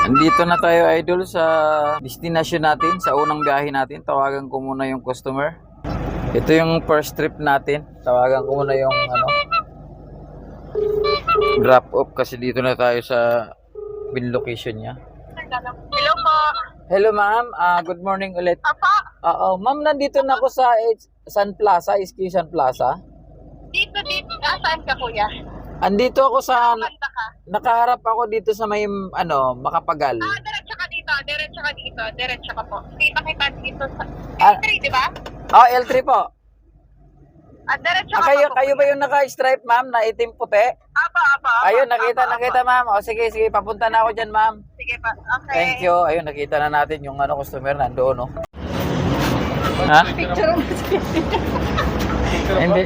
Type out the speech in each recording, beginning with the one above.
Andito na tayo idol sa destination natin, sa unang biyahe natin. Tawagan ko muna yung customer. Ito yung first trip natin. Tawagan ko muna yung drop off kasi dito na tayo sa bin location niya. Hello po. Hello ma'am, good morning ulit. Apa? Oo, ma'am, nandito na ako sa Sun Plaza, SQ Sun Plaza. Dito. Saan ka, kuya? Andito ako sa Kanta ka. nakaharap ako dito sa may Makapagal. Diretso ka dito. Diretso ka po. Kita kita dito sa Ah. L3, di ba? Oh, L3 po. Diretso ka Kayo ba yung naka-stripe ma'am na itim puti? Apa. Ayun, nakita ma'am. O sige, papunta na ako dyan ma'am. Sige pa. Okay. Thank you. Ayun, nakita na natin yung customer nandoon, no? Ha? Picture mo. Hindi.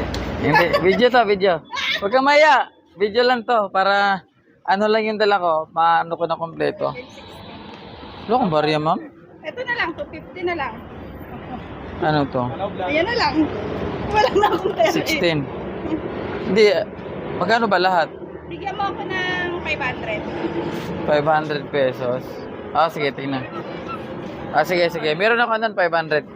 Video. Huwag kang maya. Video lang to para lang yung dala ko. Maano ko na kompleto. Ano kung barya ma'am? Ito na lang. 250 na lang. Ano to? Ayan na lang. Wala na akong pera. 16. Hindi. Magkano ba lahat? Bigyan mo ako ng 500. 500 pesos. Sige, tingnan. Sige. Meron ako nun 500.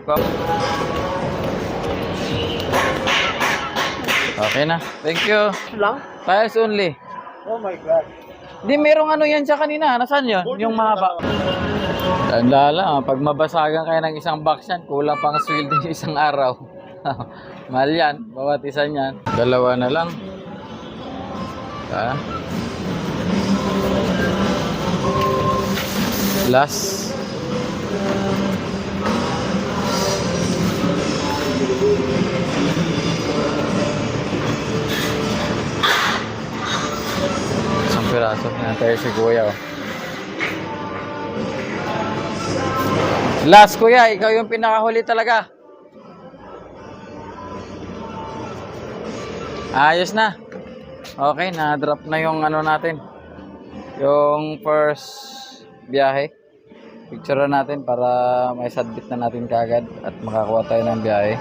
Okay na. Thank you. Lang? Cash only. Oh my God. Di, merong yan siya kanina. Nasaan yun? Yung mahaba. Tandala, pag mabasagan kayo ng isang box yan, kulang pang sweldo yung isang araw. Mahal yan. Bawat isa niyan. Dalawa na lang. Last. Isang piraso. Yan tayo si Kuya. Oh. Last Kuya, ikaw yung pinakahuli talaga. Ayos na. Okay, na-drop na yung natin. Yung first biyahe. Picture natin para may submit na natin kaagad at makakuha tayo ng biyahe.